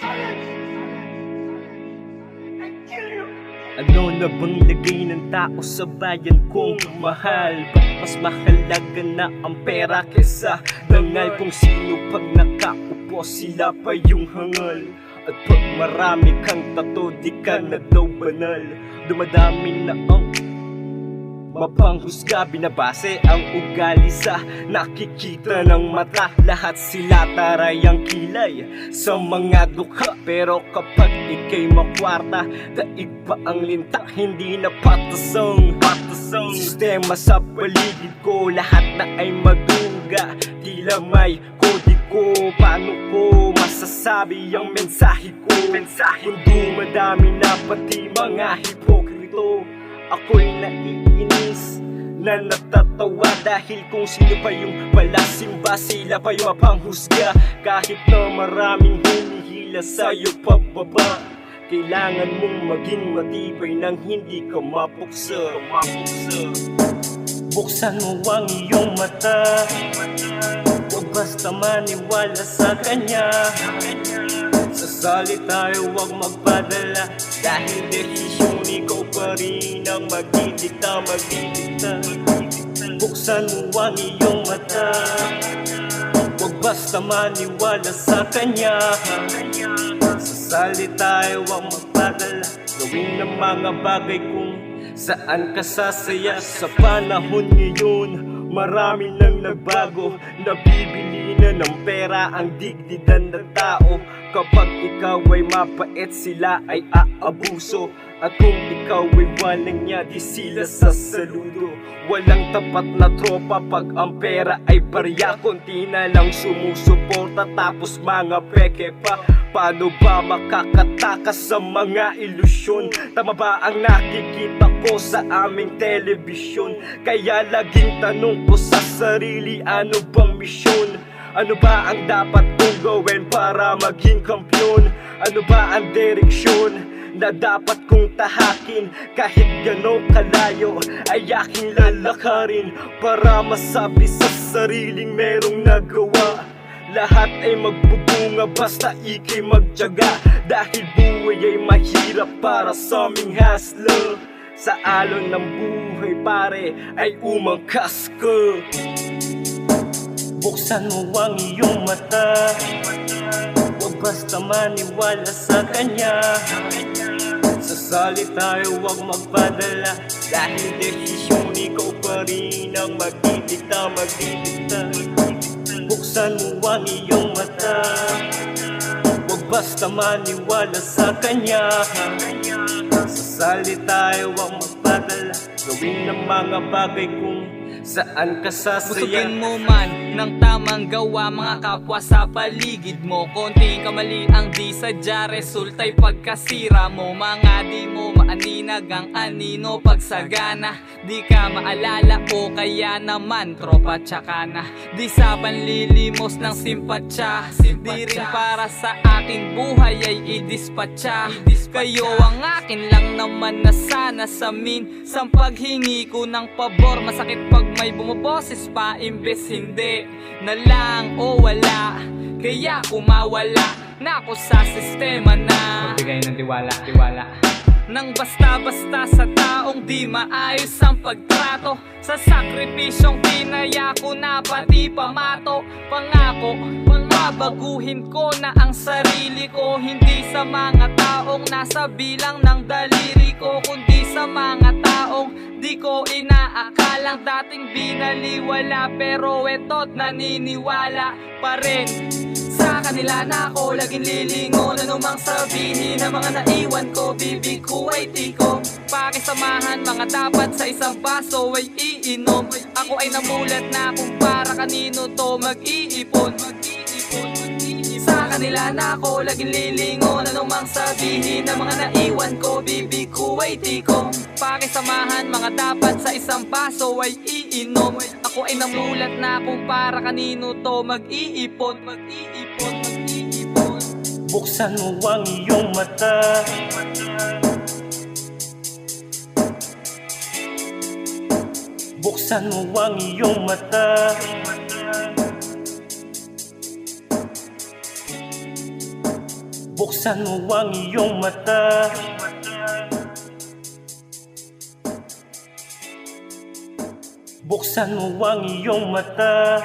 Ano na bang lagay ng tao sa bayan kong mahal? Ba't mas mahalaga na ang pera kesa dangal? Kung sino pag nakaupo sila pa yung hangal. At pag marami kang tato di ka na daw banal. Dumadami na ang mapanghusga, binabase ang ugali sa nakikita ng mata. Lahat sila taray ang kilay sa mga dukha. Pero kapag ika'y makwarta, daig pa ang linta, hindi na patasang sistema sa paligid ko. Lahat na ay maduga, tila may kodiko. Paano ko masasabi ang mensahe ko? Kung dumadami na pati mga hipokrito, ako'y naiinis na natatawa. Dahil kung sino pa yung palasimba, sila pa yung mapanghusga. Kahit na maraming humihila sa'yo pababa, kailangan mong maging matibay nang hindi ka mapuksa. Buksan mo ang iyong mata, huwag basta maniwala sa kanya. Sa salita ay huwag magpadala, dahil desisyon ikaw pa rin ang magdidikta. Buksan mo ang iyong mata, huwag basta maniwala sa kanya. Sa salita ay huwag magpadala, gawin ng mga bagay kung saan ka sasaya. Sa panahon ngayon, marami nang nagbago. Nabibili na ng pera ang digdigan ng tao. Kapag ikaw ay mapait, sila ay aabuso. At kung ikaw ay walang niya, di sila sasaludo. Walang tapat na tropa pag ang pera ay barya. Konti na lang sumusuporta tapos mga peke pa. Paano ba makakatakas sa mga ilusyon? Tama ba ang nakikita ko sa aming telebisyon? Kaya laging tanong ko sa sarili, ano bang misyon? Ano ba ang dapat kong gawin para maging kampyon? Ano ba ang direksyon na dapat kong tahakin? Kahit gano'ng kalayo ay aking lalakarin, para masabi sa sariling merong nagawa. Lahat ay magbubunga basta ika'y magtiyaga, dahil buhay ay mahirap para sa aming hustler. Sa alon ng buhay pare ay umangkas ka. Buksan mo ang iyong mata, huwag basta maniwala sa kanya. Sa salita ay huwag magpadala, dahil desisyon ikaw pa rin ang magdidikta. Buksan mo ang iyong mata, huwag basta maniwala sa kanya. Sa salita ay huwag magpadala, gawin ng mga bagay kung saan ka sasaya. Busugin mo man ng tamang gawa mga kapwa sa paligid mo. Konting kamali ang di sadya, resulta'y pagkasira mo. Mga di mo maaninag ang anino pagsagana. Di ka maalala o kaya naman tropa tsaka na. Di sa panlilimos ng simpatsya, di rin para sa aking buhay ay idispatcha. Kayo ang akin lang naman na sana sa minsang paghingi ko ng pabor. Masakit pag may bumaboses pa imbes hindi na lang o wala. Kaya kumawala na ako sa sistema na magbigay ng tiwala. nang basta-basta sa taong di maayos ang pagtrato. Sa sakripisyong tinaya ko na pati pamato. Pangako, babaguhin ko na ang sarili ko. Hindi sa mga taong nasa bilang ng daliri ko, kundi sa mga taong di ko inaakalang dating binaliwala. Pero eto't naniniwala pa rin. Sa kanila na ako laging lilingon. Anumang sabihin ng mga naiwan ko, bibig ko ay tikom. Pakisamahan mga dapat sa isang baso ay iinom. Ako ay namulat na kung para kanino to mag-iipon. Sa kanila na ako laging lilingon. Anumang sabihin ng mga naiwan ko, bibig ko ay tikom. Pakisamahan mga dapat sa isang baso ay iinom. Ako ay namulat na kung para kanino to mag-iipon. Buksan mo ang iyong mata, buksan mo ang iyong mata. Buksan mo ang iyong mata. Buksan mo ang iyong mata.